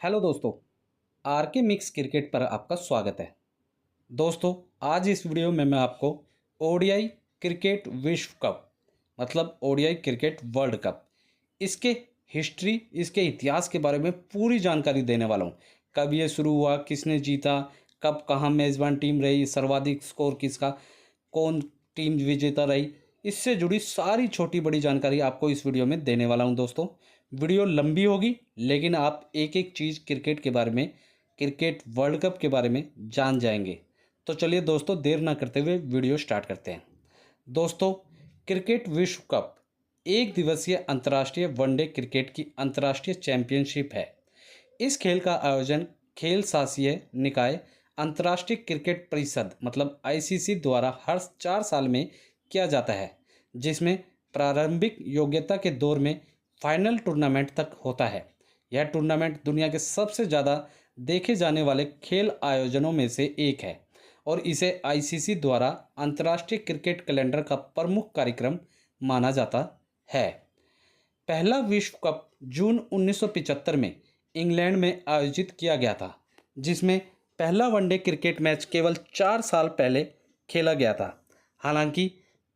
Hello दोस्तों, are के mix cricket पर आपका स्वागत है। दोस्तों, आज इस वीडियो में मैं आपको ओडीआई क्रिकेट विश्व कप मतलब ओडीआई क्रिकेट वर्ल्ड कप, इसके हिस्ट्री, इसके इतिहास के बारे में पूरी जानकारी देने वाला हूँ। कब ये शुरू हुआ, किसने जीता, कब कहाँ मेज़बान टीम रही, सर्वाधिक स्कोर किसका, कौन टीम विजेता रही, इससे जुड़ी सारी छोटी बड़ी जानकारी आपको इस वीडियो में देने वाला हूं। दोस्तों, वीडियो लंबी होगी लेकिन आप एक एक चीज़ क्रिकेट के बारे में, क्रिकेट वर्ल्ड कप के बारे में जान जाएंगे। तो चलिए दोस्तों, देर ना करते हुए वीडियो स्टार्ट करते हैं। दोस्तों, क्रिकेट विश्व कप एक दिवसीय अंतर्राष्ट्रीय वनडे क्रिकेट की अंतर्राष्ट्रीय चैंपियनशिप है। इस खेल का आयोजन खेल शासीय निकाय अंतर्राष्ट्रीय क्रिकेट परिषद मतलब आईसीसी द्वारा हर 4 साल में किया जाता है, जिसमें प्रारंभिक योग्यता के दौर में फाइनल टूर्नामेंट तक होता है। यह टूर्नामेंट दुनिया के सबसे ज़्यादा देखे जाने वाले खेल आयोजनों में से एक है और इसे आईसीसी द्वारा अंतर्राष्ट्रीय क्रिकेट कैलेंडर का प्रमुख कार्यक्रम माना जाता है। पहला विश्व कप जून 1975 में इंग्लैंड में आयोजित किया गया था, जिसमें पहला वनडे क्रिकेट मैच केवल 4 साल पहले खेला गया था। हालांकि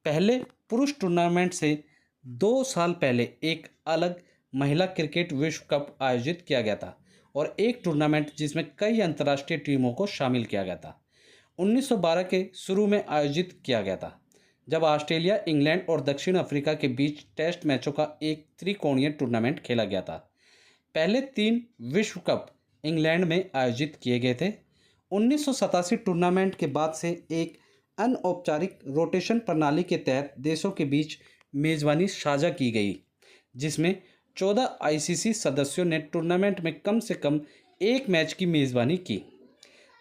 पहले पुरुष टूर्नामेंट से 2 साल पहले एक अलग महिला क्रिकेट विश्व कप आयोजित किया गया था और एक टूर्नामेंट जिसमें कई अंतर्राष्ट्रीय टीमों को शामिल किया गया था 1912 के शुरू में आयोजित किया गया था, जब ऑस्ट्रेलिया, इंग्लैंड और दक्षिण अफ्रीका के बीच टेस्ट मैचों का एक त्रिकोणीय टूर्नामेंट खेला गया था। पहले 3 विश्व कप इंग्लैंड में आयोजित किए गए थे। 1987 टूर्नामेंट के बाद से एक अनौपचारिक रोटेशन प्रणाली के तहत देशों के बीच मेज़बानी साझा की गई, जिसमें 14 आईसीसी सदस्यों ने टूर्नामेंट में कम से कम एक मैच की मेज़बानी की।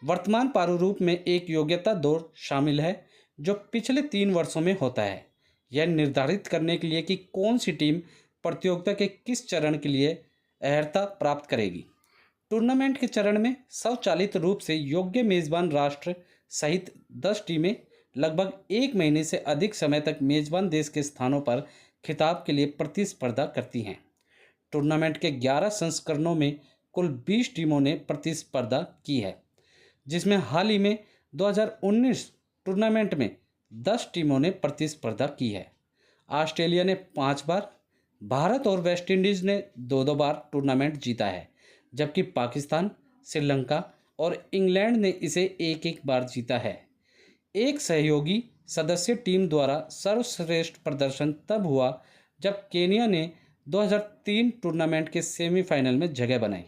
वर्तमान प्रारूप में एक योग्यता दौर शामिल है जो पिछले 3 वर्षों में होता है। यह निर्धारित करने के लिए कि कौन सी टीम प्रतियोगिता के किस चरण के लिए अर्हता प्राप्त करेगी। टूर्नामेंट के चरण में स्वचालित रूप से योग्य मेज़बान राष्ट्र सहित 10 टीमें लगभग 1 महीने से अधिक समय तक मेज़बान देश के स्थानों पर खिताब के लिए प्रतिस्पर्धा करती हैं। टूर्नामेंट के 11 संस्करणों में कुल 20 टीमों ने प्रतिस्पर्धा की है, जिसमें हाल ही में 2019 टूर्नामेंट में 10 टीमों ने प्रतिस्पर्धा की है। ऑस्ट्रेलिया ने 5 बार, भारत और वेस्टइंडीज़ ने 2-2 बार टूर्नामेंट जीता है, जबकि पाकिस्तान, श्रीलंका और इंग्लैंड ने इसे एक बार जीता है। एक सहयोगी सदस्य टीम द्वारा सर्वश्रेष्ठ प्रदर्शन तब हुआ जब केनिया ने 2003 टूर्नामेंट के सेमीफाइनल में जगह बनाई।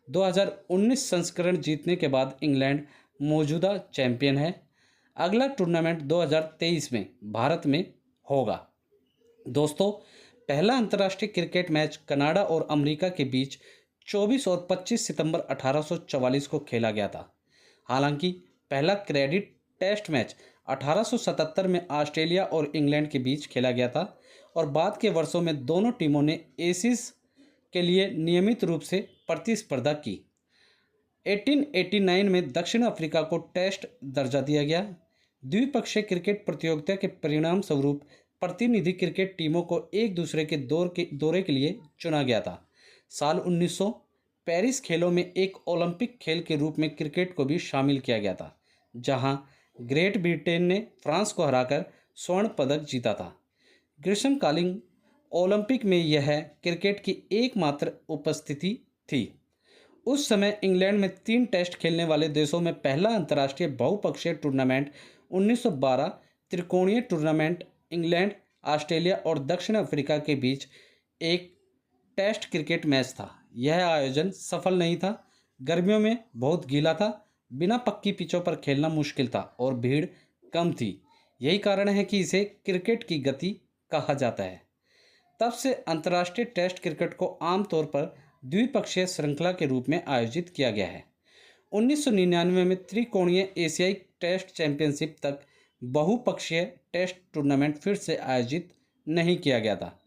2019 संस्करण जीतने के बाद इंग्लैंड मौजूदा चैंपियन है। अगला टूर्नामेंट 2023 में भारत में होगा। दोस्तों, पहला अंतर्राष्ट्रीय क्रिकेट मैच कनाडा और अमेरिका के बीच 24 और 25 सितंबर 1844 को खेला गया था। हालांकि पहला क्रेडिट टेस्ट मैच 1877 में ऑस्ट्रेलिया और इंग्लैंड के बीच खेला गया था और बाद के वर्षों में दोनों टीमों ने एशिज के लिए नियमित रूप से प्रतिस्पर्धा की। 1889 में दक्षिण अफ्रीका को टेस्ट दर्जा दिया गया। द्विपक्षीय क्रिकेट प्रतियोगिता के परिणाम स्वरूप प्रतिनिधि क्रिकेट टीमों को एक दूसरे के दौरे के लिए चुना गया था। साल 1900 पेरिस खेलों में एक ओलंपिक खेल के रूप में क्रिकेट को भी शामिल किया गया था, जहां ग्रेट ब्रिटेन ने फ्रांस को हराकर स्वर्ण पदक जीता था। ग्रीष्मकालीन ओलंपिक में यह क्रिकेट की एकमात्र उपस्थिति थी। उस समय इंग्लैंड में 3 टेस्ट खेलने वाले देशों में पहला अंतर्राष्ट्रीय बहुपक्षीय टूर्नामेंट 1912 त्रिकोणीय टूर्नामेंट इंग्लैंड, ऑस्ट्रेलिया और दक्षिण अफ्रीका के बीच एक टेस्ट क्रिकेट मैच था। यह आयोजन सफल नहीं था। गर्मियों में बहुत गीला था, बिना पक्की पिचों पर खेलना मुश्किल था और भीड़ कम थी। यही कारण है कि इसे क्रिकेट की गति कहा जाता है। तब से अंतर्राष्ट्रीय टेस्ट क्रिकेट को आमतौर पर द्विपक्षीय श्रृंखला के रूप में आयोजित किया गया है। 1999 में त्रिकोणीय एशियाई टेस्ट चैंपियनशिप तक बहुपक्षीय टेस्ट टूर्नामेंट फिर से आयोजित नहीं किया गया था।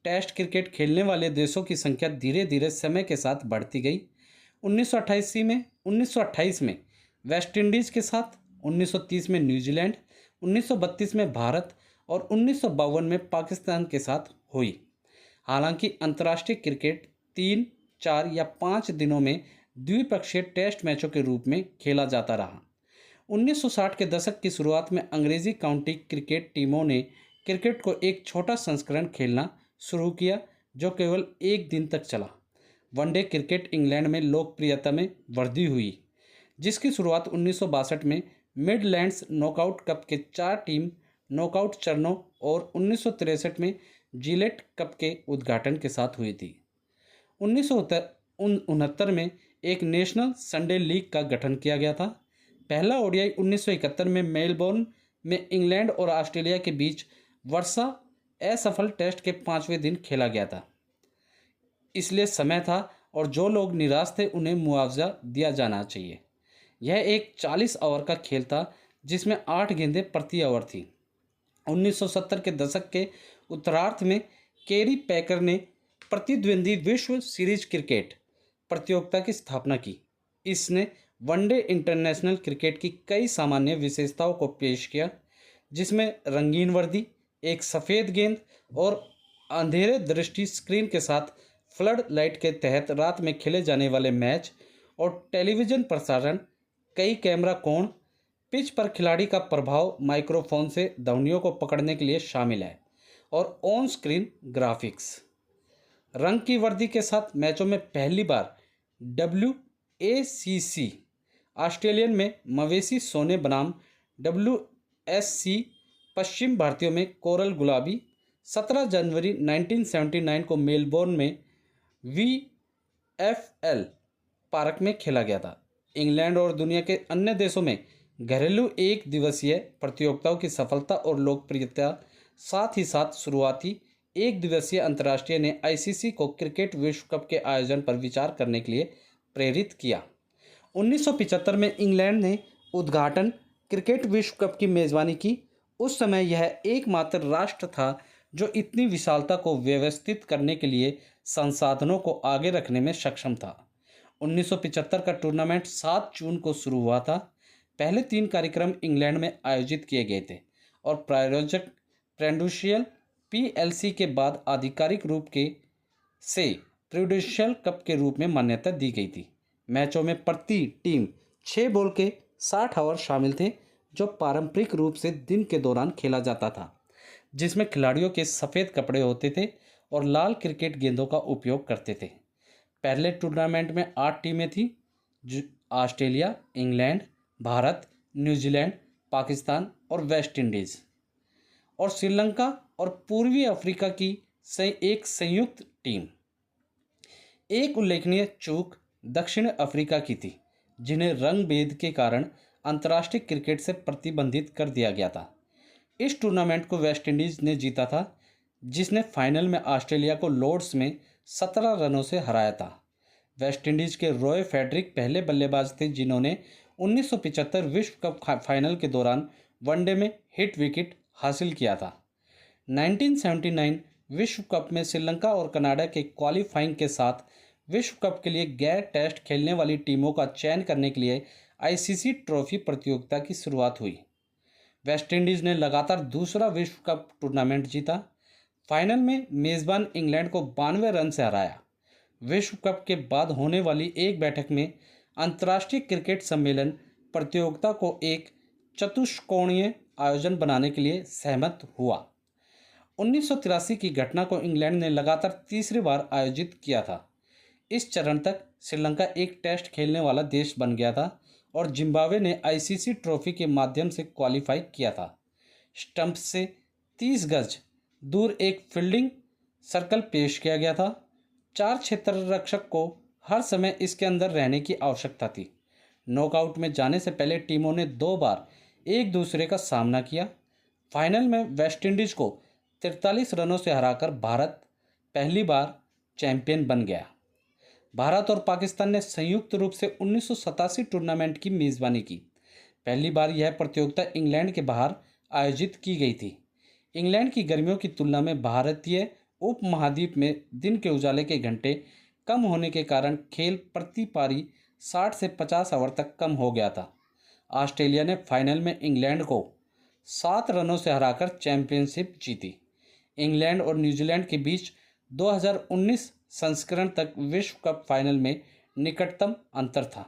टेस्ट क्रिकेट खेलने वाले देशों की संख्या धीरे धीरे समय के साथ बढ़ती गई। 1928 में वेस्टइंडीज़ के साथ, 1930 में न्यूजीलैंड, 1932 में भारत और 1952 में पाकिस्तान के साथ हुई। हालांकि अंतर्राष्ट्रीय क्रिकेट 3, 4 या 5 दिनों में द्विपक्षीय टेस्ट मैचों के रूप में खेला जाता रहा। 1960 के दशक की शुरुआत में अंग्रेजी काउंटी क्रिकेट टीमों ने क्रिकेट को एक छोटा संस्करण खेलना शुरू किया जो केवल एक दिन तक चला। वनडे क्रिकेट इंग्लैंड में लोकप्रियता में वृद्धि हुई, जिसकी शुरुआत 1962 में मिडलैंड्स नॉकआउट कप के 4 टीम नॉकआउट चरणों और 1963 में जिलेट कप के उद्घाटन के साथ हुई थी। 1969 में एक नेशनल संडे लीग का गठन किया गया था। पहला ओडीआई 1971 में मेलबोर्न में इंग्लैंड और ऑस्ट्रेलिया के बीच वर्षा असफल टेस्ट के 5वें दिन खेला गया था, इसलिए समय था और जो लोग निराश थे उन्हें मुआवजा दिया जाना चाहिए। यह एक 40 ओवर का खेल था जिसमें 8 गेंदें प्रति ओवर थी। 1970 के दशक के उत्तरार्ध में केरी पैकर ने प्रतिद्वंदी विश्व सीरीज क्रिकेट प्रतियोगिता की स्थापना की। इसने वनडे इंटरनेशनल क्रिकेट की कई सामान्य विशेषताओं को पेश किया, जिसमें रंगीन वर्दी, एक सफ़ेद गेंद और अंधेरे दृष्टि स्क्रीन के साथ फ्लड लाइट के तहत रात में खेले जाने वाले मैच और टेलीविज़न प्रसारण, कई कैमरा कोण, पिच पर खिलाड़ी का प्रभाव माइक्रोफोन से ध्वनियों को पकड़ने के लिए शामिल है और ऑन स्क्रीन ग्राफिक्स। रंग की वर्दी के साथ मैचों में पहली बार WACC ऑस्ट्रेलियन में मवेशी सोने बनाम WSC पश्चिम भारतीयों में कोरल गुलाबी 17 जनवरी 1979 को मेलबोर्न में VFL पार्क में खेला गया था। इंग्लैंड और दुनिया के अन्य देशों में घरेलू एक दिवसीय प्रतियोगिताओं की सफलता और लोकप्रियता साथ ही साथ शुरुआती एक दिवसीय अंतर्राष्ट्रीय ने ICC को क्रिकेट विश्व कप के आयोजन पर विचार करने के लिए प्रेरित किया। 1975 में इंग्लैंड ने उद्घाटन क्रिकेट विश्व कप की मेज़बानी की। उस समय यह एकमात्र राष्ट्र था जो इतनी विशालता को व्यवस्थित करने के लिए संसाधनों को आगे रखने में सक्षम था। 1975 का टूर्नामेंट 7 जून को शुरू हुआ था। पहले 3 कार्यक्रम इंग्लैंड में आयोजित किए गए थे और प्रायोजक प्रेंडुशियल PLC के बाद आधिकारिक रूप से प्रूडेंशियल कप के रूप में मान्यता दी गई थी। मैचों में प्रति टीम 6 बॉल के 60 ओवर शामिल थे, जो पारंपरिक रूप से दिन के दौरान खेला जाता था, जिसमें खिलाड़ियों के सफ़ेद कपड़े होते थे और लाल क्रिकेट गेंदों का उपयोग करते थे। पहले टूर्नामेंट में 8 टीमें थीं, Australia, England, Bharat, New Zealand, Pakistan और वेस्ट इंडीज़ और श्रीलंका और पूर्वी अफ्रीका की एक संयुक्त टीम। एक उल्लेखनीय चूक दक्षिण अफ्रीका की थी, जिन्हें रंग भेद के कारण अंतर्राष्ट्रीय क्रिकेट से प्रतिबंधित कर दिया गया था। इस टूर्नामेंट को वेस्ट इंडीज़ ने जीता था, जिसने फाइनल में ऑस्ट्रेलिया को लॉर्ड्स में 17 रनों से हराया था। वेस्ट इंडीज़ के रॉय फेडरिक पहले बल्लेबाज थे जिन्होंने 1975 विश्व कप फाइनल के दौरान वनडे में हिट विकेट हासिल किया था। 1979 विश्व कप में श्रीलंका और कनाडा के क्वालिफाइंग के साथ विश्व कप के लिए गैर टेस्ट खेलने वाली टीमों का चयन करने के लिए ICC ट्रॉफी प्रतियोगिता की शुरुआत हुई। वेस्ट इंडीज़ ने लगातार दूसरा विश्व कप टूर्नामेंट जीता। फाइनल में मेज़बान इंग्लैंड को 92 रन से हराया। विश्व कप के बाद होने वाली एक बैठक में अंतर्राष्ट्रीय क्रिकेट सम्मेलन प्रतियोगिता को एक चतुष्कोणीय आयोजन बनाने के लिए सहमत हुआ। 1983 की घटना को इंग्लैंड ने लगातार तीसरी बार आयोजित किया था। इस चरण तक श्रीलंका एक टेस्ट खेलने वाला देश बन गया था और जिम्बाब्वे ने ICC ट्रॉफी के माध्यम से क्वालिफाई किया था। स्टंप से 30 गज दूर एक फील्डिंग सर्कल पेश किया गया था। 4 क्षेत्ररक्षक को हर समय इसके अंदर रहने की आवश्यकता थी। नॉकआउट में जाने से पहले टीमों ने 2 बार एक दूसरे का सामना किया। फाइनल में वेस्ट इंडीज़ को 43 रनों से हराकर भारत पहली बार चैंपियन बन गया। भारत और पाकिस्तान ने संयुक्त रूप से 1987 टूर्नामेंट की मेज़बानी की। पहली बार यह प्रतियोगिता इंग्लैंड के बाहर आयोजित की गई थी। इंग्लैंड की गर्मियों की तुलना में भारतीय उपमहाद्वीप में दिन के उजाले के घंटे कम होने के कारण खेल प्रति पारी 60 से 50 ओवर तक कम हो गया था। ऑस्ट्रेलिया ने फाइनल में इंग्लैंड को 7 रनों से हराकर चैंपियनशिप जीती। इंग्लैंड और न्यूजीलैंड के बीच 2019 संस्करण तक विश्व कप फाइनल में निकटतम अंतर था।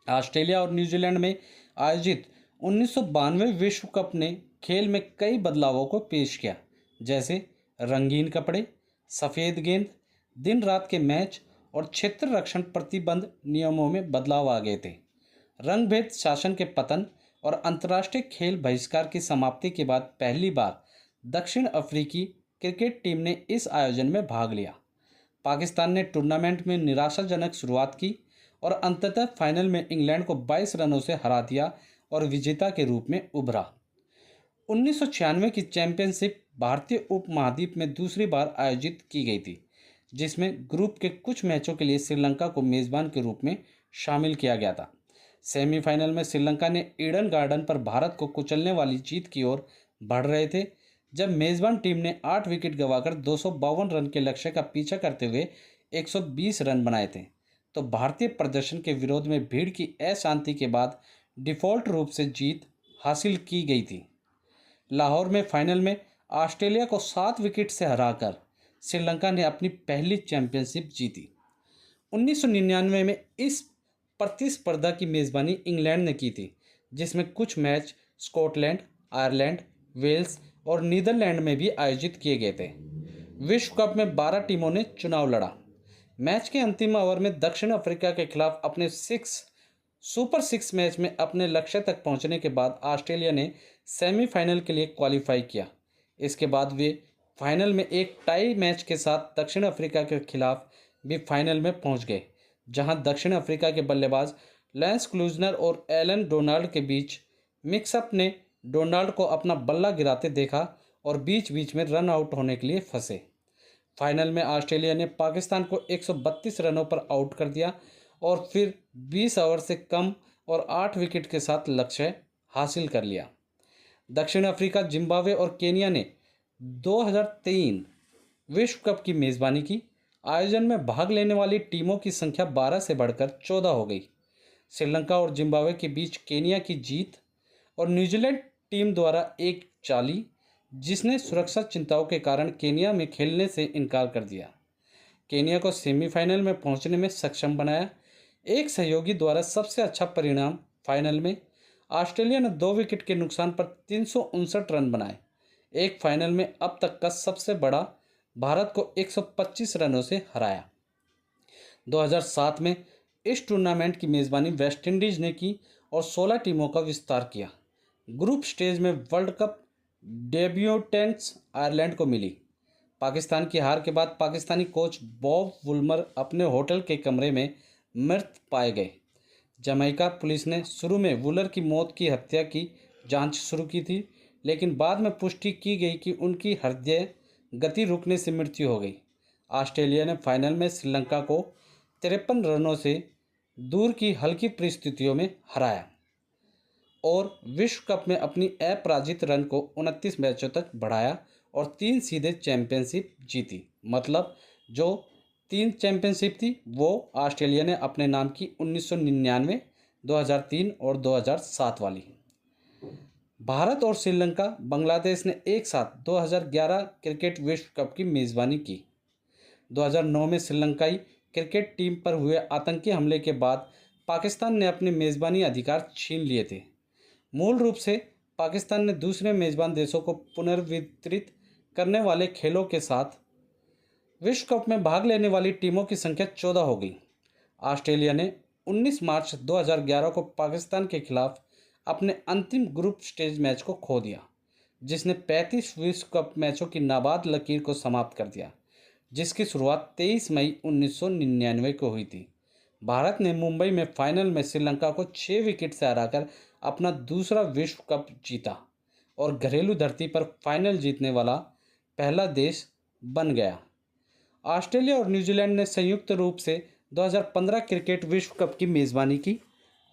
ऑस्ट्रेलिया और न्यूजीलैंड में आयोजित 1992 विश्व कप ने खेल में कई बदलावों को पेश किया, जैसे रंगीन कपड़े, सफ़ेद गेंद, दिन रात के मैच और क्षेत्र रक्षण प्रतिबंध नियमों में बदलाव आ गए थे। रंग भेद शासन के पतन और अंतर्राष्ट्रीय खेल बहिष्कार की समाप्ति के बाद पहली बार दक्षिण अफ्रीकी क्रिकेट टीम ने इस आयोजन में भाग लिया। पाकिस्तान ने टूर्नामेंट में निराशाजनक शुरुआत की और अंततः फाइनल में इंग्लैंड को 22 रनों से हरा दिया और विजेता के रूप में उभरा। 1996 की चैंपियनशिप भारतीय उपमहाद्वीप में दूसरी बार आयोजित की गई थी, जिसमें ग्रुप के कुछ मैचों के लिए श्रीलंका को मेज़बान के रूप में शामिल किया गया था। सेमीफाइनल में श्रीलंका ने ईडन गार्डन पर भारत को कुचलने वाली जीत की ओर बढ़ रहे थे, जब मेज़बान टीम ने 8 विकेट गंवाकर 252 रन के लक्ष्य का पीछा करते हुए 120 रन बनाए थे, तो भारतीय प्रदर्शन के विरोध में भीड़ की अशांति के बाद डिफ़ॉल्ट रूप से जीत हासिल की गई थी। लाहौर में फाइनल में ऑस्ट्रेलिया को 7 विकेट से हराकर श्रीलंका ने अपनी पहली चैंपियनशिप जीती। 1999 में इस प्रतिस्पर्धा की मेज़बानी इंग्लैंड ने की थी, जिसमें कुछ मैच स्कॉटलैंड, आयरलैंड, वेल्स और नीदरलैंड में भी आयोजित किए गए थे। विश्व कप में 12 टीमों ने चुनाव लड़ा। मैच के अंतिम ओवर में दक्षिण अफ्रीका के खिलाफ अपने सुपर 6 मैच में अपने लक्ष्य तक पहुंचने के बाद ऑस्ट्रेलिया ने सेमीफाइनल के लिए क्वालिफाई किया। इसके बाद वे फाइनल में एक टाई मैच के साथ दक्षिण अफ्रीका के खिलाफ भी फाइनल में पहुंच गए, जहां दक्षिण अफ्रीका के बल्लेबाज लैंस क्लूजनर और एलन डोनाल्ड के बीच मिक्सअप ने डोनाल्ड को अपना बल्ला गिराते देखा और बीच बीच में रन आउट होने के लिए फंसे। फाइनल में ऑस्ट्रेलिया ने पाकिस्तान को 132 रनों पर आउट कर दिया और फिर 20 ओवर से कम और 8 विकेट के साथ लक्ष्य हासिल कर लिया। दक्षिण अफ्रीका, जिम्बाब्वे और केनिया ने 2003 विश्व कप की मेज़बानी की। आयोजन में भाग लेने वाली टीमों की संख्या 12 से बढ़कर 14 हो गई। श्रीलंका और जिम्बाब्वे के बीच केनिया की जीत और न्यूजीलैंड टीम द्वारा एक चाली, जिसने सुरक्षा चिंताओं के कारण केनिया में खेलने से इनकार कर दिया, केनिया को सेमीफाइनल में पहुंचने में सक्षम बनाया। एक सहयोगी द्वारा सबसे अच्छा परिणाम फाइनल में ऑस्ट्रेलिया ने 2 विकेट के नुकसान पर 359 रन बनाए। एक फाइनल में अब तक का सबसे बड़ा भारत को 125 रनों से हराया। 2007 में इस टूर्नामेंट की मेज़बानी वेस्टइंडीज़ ने की और 16 टीमों का विस्तार किया। ग्रुप स्टेज में वर्ल्ड कप डेब्यूटेंट्स आयरलैंड को मिली। पाकिस्तान की हार के बाद पाकिस्तानी कोच बॉब वुलमर अपने होटल के कमरे में मृत पाए गए। जमैका पुलिस ने शुरू में वुलर की मौत की हत्या की जांच शुरू की थी, लेकिन बाद में पुष्टि की गई कि उनकी हृदय गति रुकने से मृत्यु हो गई। ऑस्ट्रेलिया ने फाइनल में श्रीलंका को 53 रनों से दूर की हल्की परिस्थितियों में हराया और विश्व कप में अपनी अपराजित रन को 29 मैचों तक बढ़ाया और 3 सीधे चैंपियनशिप जीती। मतलब जो 3 चैंपियनशिप थी वो ऑस्ट्रेलिया ने अपने नाम की 1999, 2003 और 2007 वाली। भारत और श्रीलंका, बांग्लादेश ने एक साथ 2011 क्रिकेट विश्व कप की मेज़बानी की। 2009 में श्रीलंकाई क्रिकेट टीम पर हुए आतंकी हमले के बाद पाकिस्तान ने अपने मेज़बानी अधिकार छीन लिए थे। मूल रूप से पाकिस्तान ने दूसरे मेज़बान देशों को पुनर्वितरित करने वाले खेलों के साथ विश्व कप में भाग लेने वाली टीमों की संख्या 14 हो गई। ऑस्ट्रेलिया ने 19 मार्च 2011 को पाकिस्तान के खिलाफ अपने अंतिम ग्रुप स्टेज मैच को खो दिया, जिसने 35 विश्व कप मैचों की नाबाद लकीर को समाप्त कर दिया, जिसकी शुरुआत 23 मई 1999 को हुई थी। भारत ने मुंबई में फाइनल में श्रीलंका को 6 विकेट से हराकर अपना दूसरा विश्व कप जीता और घरेलू धरती पर फाइनल जीतने वाला पहला देश बन गया। ऑस्ट्रेलिया और न्यूजीलैंड ने संयुक्त रूप से 2015 क्रिकेट विश्व कप की मेज़बानी की।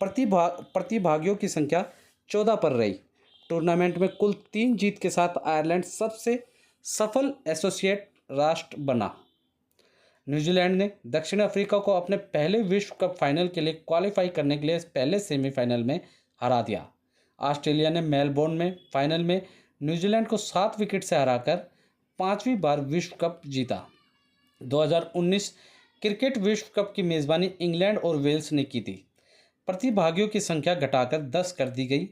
प्रतिभागियों की संख्या 14 पर रही। टूर्नामेंट में कुल 3 जीत के साथ आयरलैंड सबसे सफल एसोसिएट राष्ट्र बना। न्यूजीलैंड ने दक्षिण अफ्रीका को अपने पहले विश्व कप फाइनल के लिए क्वालिफाई करने के लिए पहले सेमीफाइनल में हरा दिया। ऑस्ट्रेलिया ने मेलबोर्न में फाइनल में न्यूजीलैंड को 7 विकेट से हराकर 5वीं बार विश्व कप जीता। 2019 क्रिकेट विश्व कप की मेज़बानी इंग्लैंड और वेल्स ने की थी। प्रतिभागियों की संख्या घटाकर 10 कर दी गई।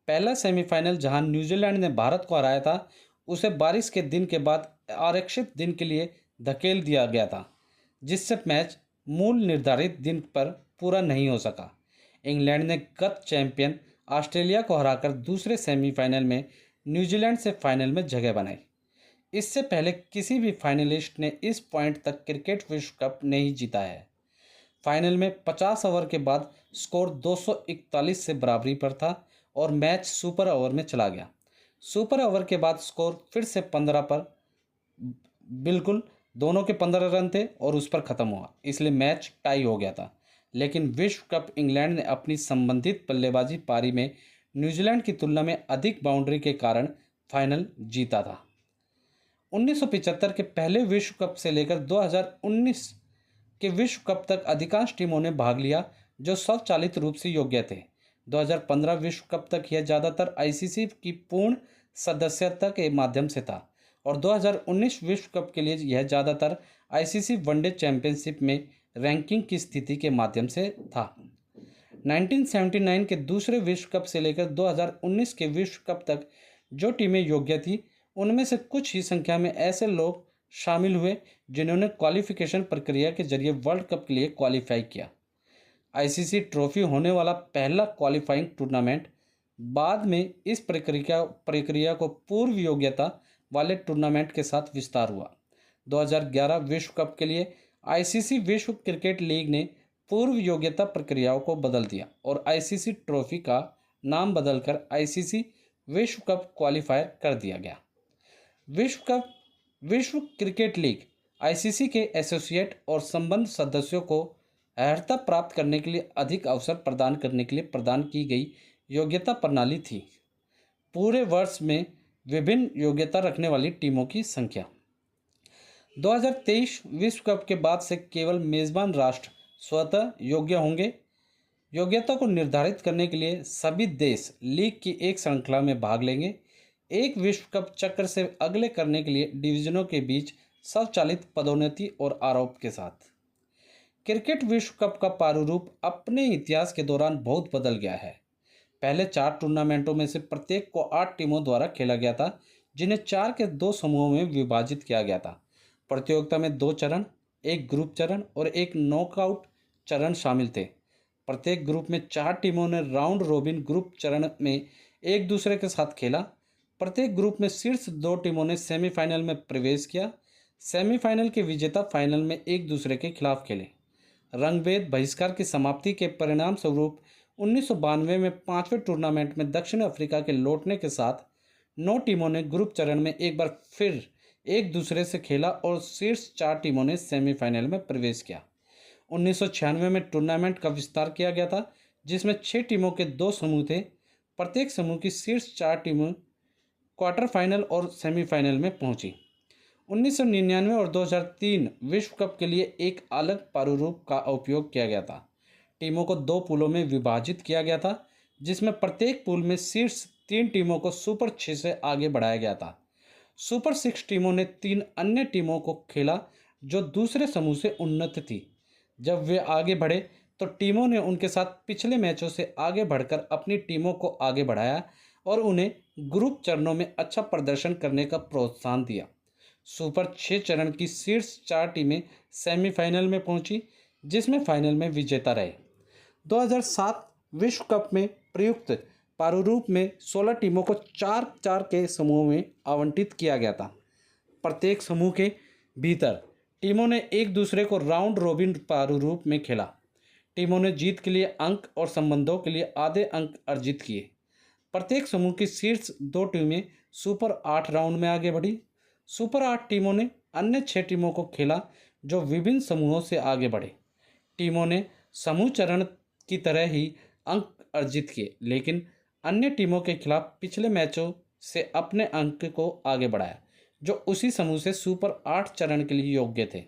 पहला सेमीफाइनल जहां न्यूजीलैंड ने भारत को हराया था, उसे बारिश के दिन के बाद आरक्षित दिन के लिए धकेल दिया गया था, जिससे मैच मूल निर्धारित दिन पर पूरा नहीं हो सका। इंग्लैंड ने गत चैंपियन ऑस्ट्रेलिया को हराकर दूसरे सेमीफाइनल में न्यूजीलैंड से फाइनल में जगह बनाई। इससे पहले किसी भी फाइनलिस्ट ने इस पॉइंट तक क्रिकेट विश्व कप नहीं जीता है। फाइनल में 50 ओवर के बाद स्कोर 241 से बराबरी पर था और मैच सुपर ओवर में चला गया। सुपर ओवर के बाद स्कोर फिर से 15 पर, बिल्कुल दोनों के 15 रन थे और उस पर ख़त्म हुआ, इसलिए मैच टाई हो गया था। लेकिन विश्व कप इंग्लैंड ने अपनी संबंधित बल्लेबाजी पारी में न्यूजीलैंड की तुलना में अधिक बाउंड्री के कारण फाइनल जीता था। 1975 के पहले विश्व कप से लेकर 2019 के विश्व कप तक अधिकांश टीमों ने भाग लिया जो स्वचालित रूप से योग्य थे। 2015 विश्व कप तक यह ज़्यादातर आईसीसी की पूर्ण सदस्यता के माध्यम से था और 2019 विश्व कप के लिए यह ज़्यादातर आईसीसी वनडे चैंपियनशिप में रैंकिंग की स्थिति के माध्यम से था। 1979 के दूसरे विश्व कप से लेकर 2019 के विश्व कप तक जो टीमें योग्य थी, उनमें से कुछ ही संख्या में ऐसे लोग शामिल हुए जिन्होंने क्वालिफिकेशन प्रक्रिया के जरिए वर्ल्ड कप के लिए क्वालिफाई किया। आईसीसी ट्रॉफी होने वाला पहला क्वालिफाइंग टूर्नामेंट बाद में इस प्रक्रिया को पूर्व योग्यता वाले टूर्नामेंट के साथ विस्तार हुआ। 2011 विश्व कप के लिए आईसीसी विश्व क्रिकेट लीग ने पूर्व योग्यता प्रक्रियाओं को बदल दिया और आईसीसी ट्रॉफी का नाम बदलकर आईसीसी विश्व कप क्वालिफायर कर दिया गया। विश्व क्रिकेट लीग आईसीसी के एसोसिएट और संबद्ध सदस्यों को अर्हता प्राप्त करने के लिए अधिक अवसर प्रदान करने के लिए प्रदान की गई योग्यता प्रणाली थी। पूरे वर्ष में विभिन्न योग्यता रखने वाली टीमों की संख्या। 2023 विश्व कप के बाद से केवल मेज़बान राष्ट्र स्वतः योग्य होंगे। योग्यता को निर्धारित करने के लिए सभी देश लीग की एक श्रृंखला में भाग लेंगे। एक विश्व कप चक्र से अगले करने के लिए डिवीजनों के बीच स्वचालित पदोन्नति और आरोप के साथ। क्रिकेट विश्व कप का प्रारूप अपने इतिहास के दौरान बहुत बदल गया है। पहले 4 टूर्नामेंटों में से प्रत्येक को 8 टीमों द्वारा खेला गया था, जिन्हें 4 के 2 समूहों में विभाजित किया गया था। प्रतियोगिता में 2 चरण, एक ग्रुप चरण और एक नॉकआउट चरण शामिल थे। प्रत्येक ग्रुप में 4 टीमों ने राउंड रोबिन ग्रुप चरण में एक दूसरे के साथ खेला। प्रत्येक ग्रुप में शीर्ष 2 टीमों ने सेमीफाइनल में प्रवेश किया। सेमीफाइनल के विजेता फाइनल में एक दूसरे के खिलाफ खेले। रंगभेद बहिष्कार की समाप्ति के परिणाम स्वरूप 1992 में 5वें टूर्नामेंट में दक्षिण अफ्रीका के लौटने के साथ 9 टीमों ने ग्रुप चरण में एक बार फिर एक दूसरे से खेला और शीर्ष 4 टीमों ने सेमीफाइनल में प्रवेश किया। 1996 में टूर्नामेंट का विस्तार किया गया था, जिसमें 6 टीमों के 2 समूह थे। प्रत्येक समूह की शीर्ष 4 टीमें क्वार्टर फाइनल और सेमीफाइनल में पहुंची। 1999 और 2003 विश्व कप के लिए एक अलग प्रारूप का उपयोग किया गया था। टीमों को 2 पूलों में विभाजित किया गया था, जिसमें प्रत्येक पूल में शीर्ष 3 टीमों को सुपर 6 से आगे बढ़ाया गया था। सुपर 6 टीमों ने 3 अन्य टीमों को खेला जो दूसरे समूह से उन्नत थी। जब वे आगे बढ़े तो टीमों ने उनके साथ पिछले मैचों से आगे बढ़कर अपनी टीमों को आगे बढ़ाया और उन्हें ग्रुप चरणों में अच्छा प्रदर्शन करने का प्रोत्साहन दिया। सुपर 6 चरण की शीर्ष 4 टीमें सेमीफाइनल में पहुंची, जिसमें फाइनल में विजेता रहे। 2007 विश्व कप में प्रयुक्त प्रारूप में 16 टीमों को 4-4 के समूहों में आवंटित किया गया था। प्रत्येक समूह के भीतर टीमों ने एक दूसरे को राउंड रोबिन प्रारूप में खेला। टीमों ने जीत के लिए अंक और संबंधों के लिए आधे अंक अर्जित किए। प्रत्येक समूह की शीर्ष 2 टीमें सुपर 8 राउंड में आगे बढ़ी। सुपर 8 टीमों ने अन्य 6 टीमों को खेला जो विभिन्न समूहों से आगे बढ़े। टीमों ने समूह चरण की तरह ही अंक अर्जित किए, लेकिन अन्य टीमों के खिलाफ पिछले मैचों से अपने अंक को आगे बढ़ाया, जो उसी समूह से सुपर 8 चरण के लिए योग्य थे।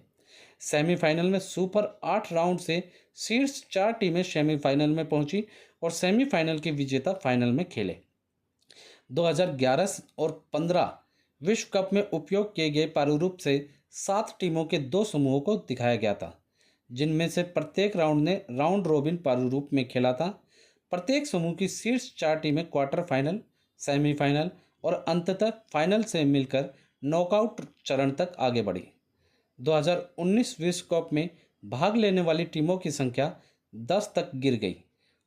सेमीफाइनल में सुपर 8 राउंड से शीर्ष 4 टीमें सेमीफाइनल में पहुंची और सेमीफाइनल के विजेता फाइनल में खेले। 2011 और 15 विश्व कप में उपयोग किए गए प्रारूप से 7 टीमों के 2 समूहों को दिखाया गया था, जिनमें से प्रत्येक राउंड ने राउंड रोबिन प्रारूप में खेला था। प्रत्येक समूह की शीर्ष 4 टीमें क्वार्टर फाइनल, सेमीफाइनल और अंततः फाइनल से मिलकर नॉकआउट चरण तक आगे बढ़ी। 2019 विश्व कप में भाग लेने वाली टीमों की संख्या 10 तक गिर गई।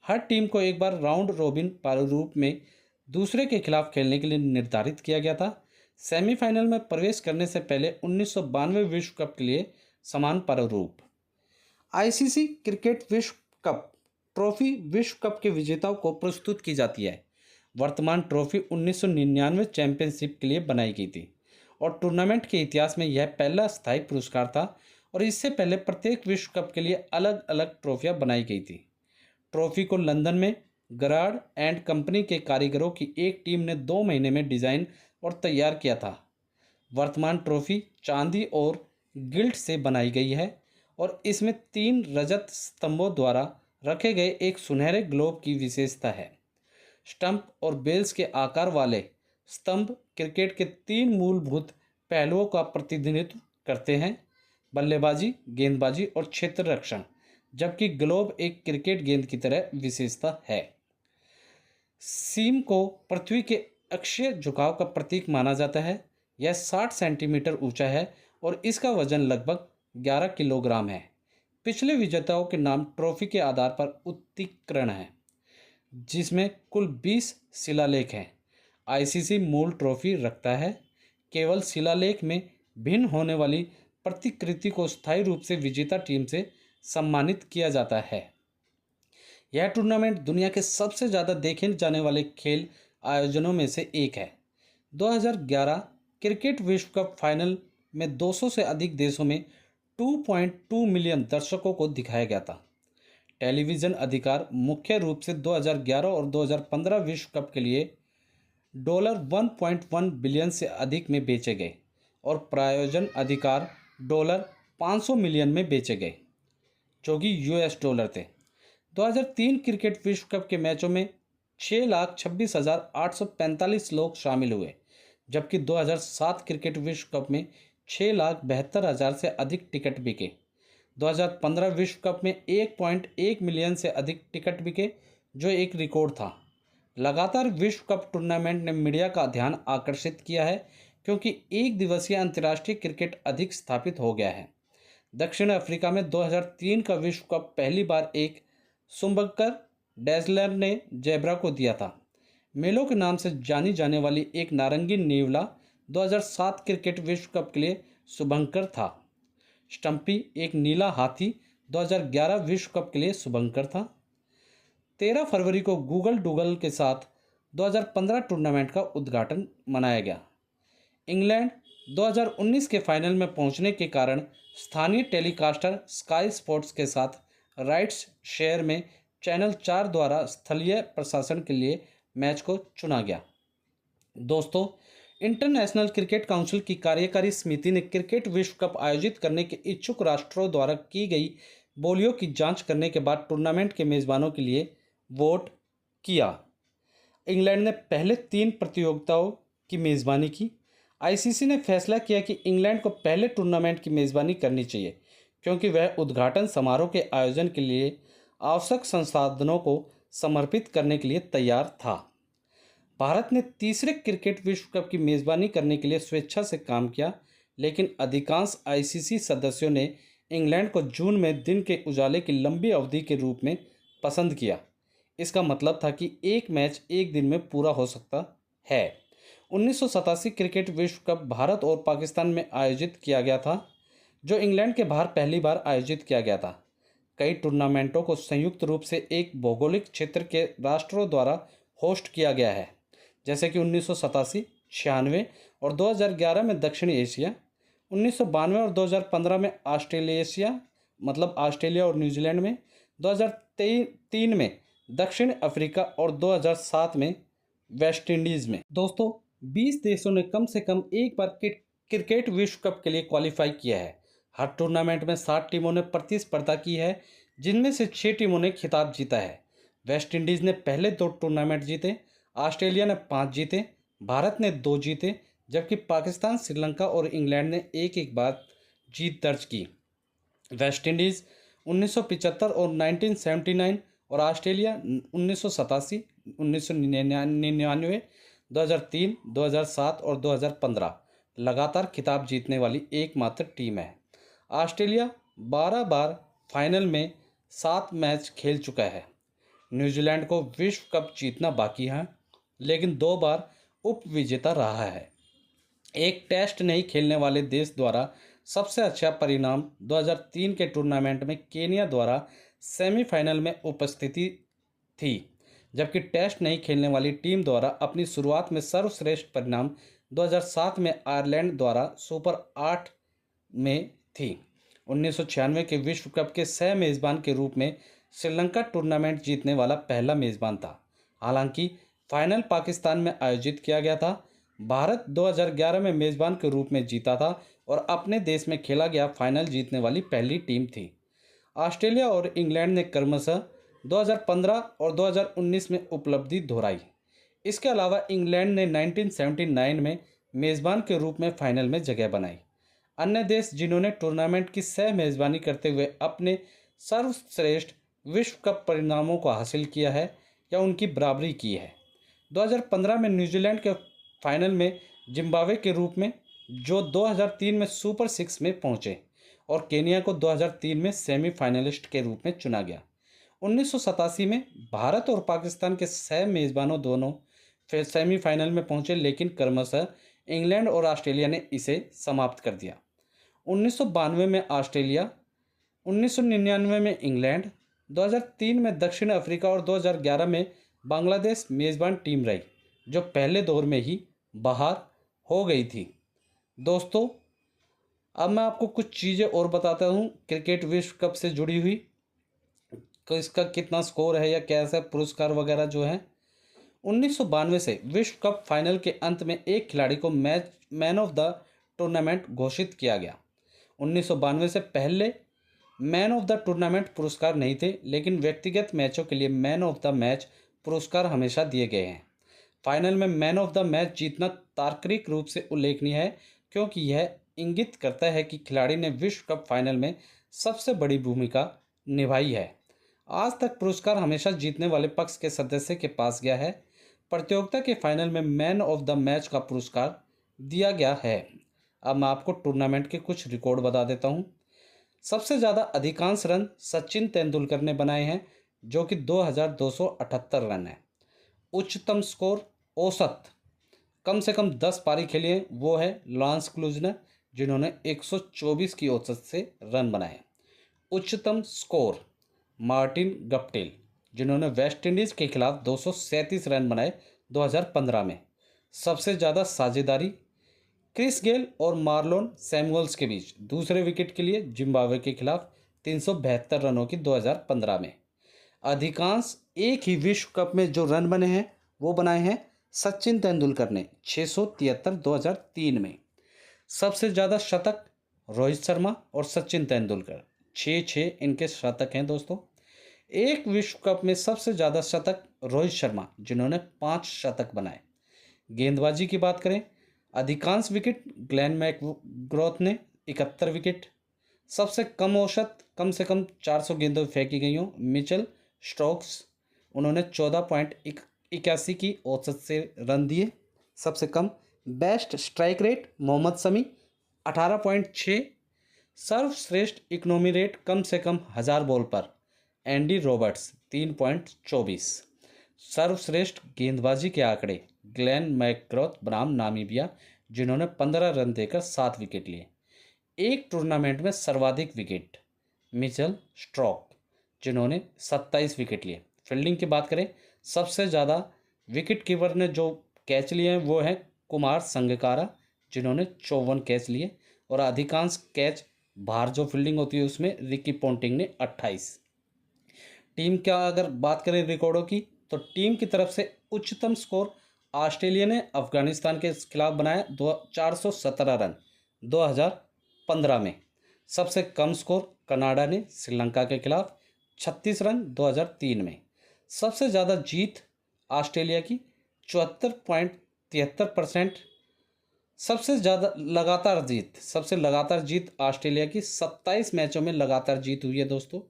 हर टीम को एक बार राउंड रोबिन प्रारूप में दूसरे के खिलाफ खेलने के लिए निर्धारित किया गया था। सेमीफाइनल में प्रवेश करने से पहले 1992 विश्व कप के लिए समान प्रारूप। आईसीसी क्रिकेट विश्व कप ट्रॉफी विश्व कप के विजेताओं को प्रस्तुत की जाती है। वर्तमान ट्रॉफी 1999 चैंपियनशिप के लिए बनाई गई थी और टूर्नामेंट के इतिहास में यह पहला स्थायी पुरस्कार था और इससे पहले प्रत्येक विश्व कप के लिए अलग अलग ट्रॉफियां बनाई गई थी। ट्रॉफी को लंदन में गराड एंड कंपनी के कारीगरों की एक टीम ने 2 महीने में डिज़ाइन और तैयार किया था। वर्तमान ट्रॉफी चांदी और गिल्ट से बनाई गई है और इसमें 3 रजत स्तंभों द्वारा रखे गए एक सुनहरे ग्लोब की विशेषता है। स्टंप और बेल्स के आकार वाले स्तंभ क्रिकेट के 3 मूलभूत पहलुओं का प्रतिनिधित्व करते हैं: बल्लेबाजी, गेंदबाजी और क्षेत्र रक्षण, जबकि ग्लोब एक क्रिकेट गेंद की तरह विशेषता है। सीम को पृथ्वी के अक्षीय झुकाव का प्रतीक माना जाता है। यह 60 सेंटीमीटर ऊंचा है और इसका वजन लगभग 11 किलोग्राम है। पिछले विजेताओं के नाम ट्रॉफी के आधार पर उत्कीर्ण है, जिसमें कुल 20 शिलालेख हैं। आईसीसी मूल ट्रॉफी रखता है। केवल शिलालेख में भिन्न होने वाली प्रतिकृति को स्थायी रूप से विजेता टीम से सम्मानित किया जाता है। यह टूर्नामेंट दुनिया के सबसे ज़्यादा देखे जाने वाले खेल आयोजनों में से एक है। 2011 क्रिकेट विश्व कप फाइनल में 200 से अधिक देशों में 2.2 मिलियन दर्शकों को दिखाया गया था। टेलीविज़न अधिकार मुख्य रूप से 2011 और 2015 विश्व कप के लिए $1.1 बिलियन से अधिक में बेचे गए और प्रायोजन अधिकार $500 मिलियन में बेचे गए, जो कि यूएस डॉलर थे। 2003 क्रिकेट विश्व कप के मैचों में 6,26,845 लोग शामिल हुए, जबकि 2007 क्रिकेट विश्व कप में 6,72,000 से अधिक टिकट बिके। 2015 विश्व कप में 1.1 मिलियन से अधिक टिकट बिके, जो एक रिकॉर्ड था। लगातार विश्व कप टूर्नामेंट ने मीडिया का ध्यान आकर्षित किया है क्योंकि एक दिवसीय अंतर्राष्ट्रीय क्रिकेट अधिक स्थापित हो गया है। दक्षिण अफ्रीका में 2003 का विश्व कप पहली बार एक सुंबकर डेजलर ने जेब्रा को दिया था। मेलो के नाम से जानी जाने वाली एक नारंगी नेवला 2007 क्रिकेट विश्व कप के लिए शुभंकर था। स्टम्पी एक नीला हाथी 2011 विश्व कप के लिए शुभंकर था। 13 फरवरी को गूगल डूगल के साथ 2015 टूर्नामेंट का उद्घाटन मनाया गया। इंग्लैंड 2019 के फाइनल में पहुंचने के कारण स्थानीय टेलीकास्टर स्काई स्पोर्ट्स के साथ राइट्स शेयर में चैनल 4 द्वारा स्थलीय प्रशासन के लिए मैच को चुना गया। दोस्तों, इंटरनेशनल क्रिकेट काउंसिल की कार्यकारी समिति ने क्रिकेट विश्व कप आयोजित करने के इच्छुक राष्ट्रों द्वारा की गई बोलियों की जांच करने के बाद टूर्नामेंट के मेज़बानों के लिए वोट किया। इंग्लैंड ने पहले 3 प्रतियोगिताओं की मेज़बानी की। आईसीसी ने फैसला किया कि इंग्लैंड को पहले टूर्नामेंट की मेज़बानी करनी चाहिए क्योंकि वह उद्घाटन समारोह के आयोजन के लिए आवश्यक संसाधनों को समर्पित करने के लिए तैयार था। भारत ने तीसरे क्रिकेट विश्व कप की मेज़बानी करने के लिए स्वेच्छा से काम किया, लेकिन अधिकांश आईसीसी सदस्यों ने इंग्लैंड को जून में दिन के उजाले की लंबी अवधि के रूप में पसंद किया। इसका मतलब था कि एक मैच एक दिन में पूरा हो सकता है। 1987 क्रिकेट विश्व कप भारत और पाकिस्तान में आयोजित किया गया था, जो इंग्लैंड के बाहर पहली बार आयोजित किया गया था। कई टूर्नामेंटों को संयुक्त रूप से एक भौगोलिक क्षेत्र के राष्ट्रों द्वारा होस्ट किया गया है, जैसे कि 1987, 96 और 2011 में दक्षिण एशिया, 1992 और 2015 में ऑस्ट्रेलेशिया मतलब ऑस्ट्रेलिया और न्यूजीलैंड में, 2003 में दक्षिण अफ्रीका और 2007 में वेस्ट इंडीज़ में। दोस्तों, 20 देशों ने कम से कम एक बार क्रिकेट विश्व कप के लिए क्वालिफाई किया है। हर टूर्नामेंट में 7 टीमों ने प्रतिस्पर्धा की है, जिनमें से 6 टीमों ने खिताब जीता है। वेस्ट इंडीज़ ने पहले 2 टूर्नामेंट जीते, ऑस्ट्रेलिया ने 5 जीते, भारत ने 2 जीते, जबकि पाकिस्तान, श्रीलंका और इंग्लैंड ने एक एक बार जीत दर्ज की। वेस्ट इंडीज़ 1975 और 1979 और ऑस्ट्रेलिया 1987, 1999, 2003, 2007 और 2015 लगातार खिताब जीतने वाली एकमात्र टीम है। ऑस्ट्रेलिया 12 बार फाइनल में 7 मैच खेल चुका है। न्यूजीलैंड को विश्व कप जीतना बाकी है, लेकिन 2 बार उप विजेता रहा है। एक टेस्ट नहीं खेलने वाले देश द्वारा सबसे अच्छा परिणाम 2003 के टूर्नामेंट में केनिया द्वारा सेमीफाइनल में उपस्थिति थी, जबकि टेस्ट नहीं खेलने वाली टीम द्वारा अपनी शुरुआत में सर्वश्रेष्ठ परिणाम 2007 में आयरलैंड द्वारा सुपर 8 में थी। 1996 के विश्व कप के सह मेज़बान के रूप में श्रीलंका टूर्नामेंट जीतने वाला पहला मेज़बान था। हालांकि फाइनल पाकिस्तान में आयोजित किया गया था। भारत 2011 में मेज़बान के रूप में जीता था और अपने देश में खेला गया फाइनल जीतने वाली पहली टीम थी। ऑस्ट्रेलिया और इंग्लैंड ने क्रमशः 2015 और 2019 में उपलब्धि दोहराई। इसके अलावा इंग्लैंड ने 1979 में मेज़बान के रूप में फाइनल में जगह बनाई। अन्य देश जिन्होंने टूर्नामेंट की सह मेज़बानी करते हुए अपने सर्वश्रेष्ठ विश्व कप परिणामों को हासिल किया है या उनकी बराबरी की है। 2015 में न्यूजीलैंड के फाइनल में जिम्बाब्वे के रूप में, जो 2003 में सुपर 6 में पहुंचे, और केनिया को 2003 में सेमीफाइनलिस्ट के रूप में चुना गया। 1987 में भारत और पाकिस्तान के सह मेज़बानों दोनों फिर सेमीफाइनल में पहुंचे, लेकिन क्रमशः इंग्लैंड और ऑस्ट्रेलिया ने इसे समाप्त कर दिया। 1992 में ऑस्ट्रेलिया, 1999 में इंग्लैंड, 2003 में दक्षिण अफ्रीका और 2011 में बांग्लादेश मेज़बान टीम रही, जो पहले दौर में ही बाहर हो गई थी। दोस्तों, अब मैं आपको कुछ चीज़ें और बताता हूँ क्रिकेट विश्व कप से जुड़ी हुई, तो इसका कितना स्कोर है या कैसा पुरस्कार वगैरह जो है। 1992 से विश्व कप फाइनल के अंत में एक खिलाड़ी को मैन ऑफ द टूर्नामेंट घोषित किया गया। 1992 से पहले मैन ऑफ द टूर्नामेंट पुरस्कार नहीं थे, लेकिन व्यक्तिगत मैचों के लिए मैन ऑफ द मैच पुरस्कार हमेशा दिए गए हैं। फाइनल में मैन ऑफ द मैच जीतना तार्किक रूप से उल्लेखनीय है, क्योंकि यह इंगित करता है कि खिलाड़ी ने विश्व कप फाइनल में सबसे बड़ी भूमिका निभाई है। आज तक पुरस्कार हमेशा जीतने वाले पक्ष के सदस्य के पास गया है। प्रतियोगिता के फाइनल में मैन ऑफ द मैच का पुरस्कार दिया गया है। अब मैं आपको टूर्नामेंट के कुछ रिकॉर्ड बता देता हूँ। सबसे ज़्यादा अधिकांश रन सचिन तेंदुलकर ने बनाए हैं, जो कि 2278 रन है। उच्चतम स्कोर औसत कम से कम 10 पारी खेली है, वो है लॉन्स क्लूजनर, जिन्होंने 124 की औसत से रन बनाए। उच्चतम स्कोर मार्टिन गप्टिल, जिन्होंने वेस्ट इंडीज़ के खिलाफ 237 रन बनाए 2015 में। सबसे ज़्यादा साझेदारी क्रिस गेल और मार्लोन सैमुअल्स के बीच दूसरे विकेट के लिए जिम्बाब्वे के खिलाफ 372 रनों की 2015 में। अधिकांश एक ही विश्व कप में जो रन बने हैं वो बनाए हैं सचिन तेंदुलकर ने 673 2003 में। सबसे ज़्यादा शतक रोहित शर्मा और सचिन तेंदुलकर 6-6 इनके शतक हैं दोस्तों। एक विश्व कप में सबसे ज़्यादा शतक रोहित शर्मा, जिन्होंने 5 शतक बनाए। गेंदबाजी की बात करें, अधिकांश विकेट ग्लेन मैकग्रॉथ ने 71 विकेट। सबसे कम औसत कम से कम 400 गेंदों फेंकी गई हों मिचेल स्टोक्स, उन्होंने 14.81 की औसत से रन दिए। सबसे कम best strike rate Mohammed Shami 18.6। सर्वश्रेष्ठ इकोनॉमी रेट कम से कम 1000 बॉल पर एंडी रॉबर्ट्स 3.24। सर्वश्रेष्ठ गेंदबाजी के आंकड़े ग्लेन मैकग्रॉथ बनाम नामीबिया, जिन्होंने 15 रन देकर 7 विकेट लिए। एक टूर्नामेंट में सर्वाधिक विकेट मिचेल स्ट्रोक, जिन्होंने 27 विकेट लिए। फील्डिंग की बात करें, सबसे ज़्यादा विकेट कीपर ने जो कैच लिए हैं वो हैं कुमार संगकारा, जिन्होंने 54 कैच लिए, और अधिकांश कैच बाहर जो फील्डिंग होती है उसमें रिकी पोंटिंग ने 28। टीम का अगर बात करें रिकॉर्डों की, तो टीम की तरफ से उच्चतम स्कोर ऑस्ट्रेलिया ने अफगानिस्तान के खिलाफ बनाया 417 रन 2015 में। सबसे कम स्कोर कनाडा ने श्रीलंका के खिलाफ 36 रन 2003 में। सबसे ज़्यादा जीत ऑस्ट्रेलिया की 74.73%। सबसे ज़्यादा लगातार जीत ऑस्ट्रेलिया की 27 मैचों में लगातार जीत हुई है दोस्तों।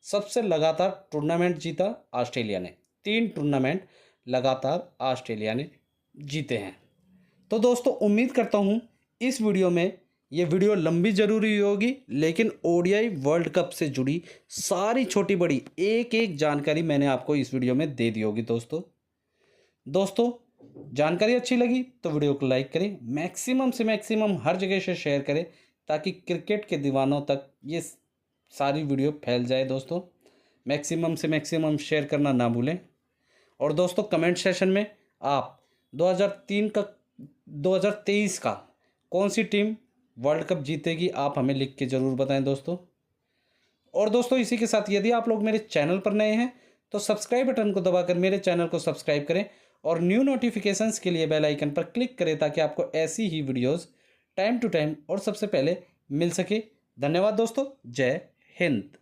सबसे लगातार टूर्नामेंट जीता ऑस्ट्रेलिया ने, 3 टूर्नामेंट लगातार ऑस्ट्रेलिया ने जीते हैं। तो दोस्तों उम्मीद करता हूँ इस वीडियो में, ये वीडियो लंबी ज़रूरी होगी लेकिन ओडीआई वर्ल्ड कप से जुड़ी सारी छोटी बड़ी एक एक जानकारी मैंने आपको इस वीडियो में दे दी होगी। दोस्तों जानकारी अच्छी लगी तो वीडियो को लाइक करें, मैक्सिमम से मैक्सिमम हर जगह से शेयर करें ताकि क्रिकेट के दीवानों तक ये सारी वीडियो फैल जाए। दोस्तों मैक्सिमम से मैक्सिमम शेयर करना ना भूलें। और दोस्तों कमेंट सेशन में आप 2023 का कौन सी टीम वर्ल्ड कप जीतेगी आप हमें लिख के ज़रूर बताएं दोस्तों। और दोस्तों इसी के साथ यदि आप लोग मेरे चैनल पर नए हैं तो सब्सक्राइब बटन को दबाकर मेरे चैनल को सब्सक्राइब करें और न्यू नोटिफिकेशंस के लिए बेल आइकन पर क्लिक करें ताकि आपको ऐसी ही वीडियोस टाइम टू टाइम और सबसे पहले मिल सके। धन्यवाद दोस्तों, जय हिंद।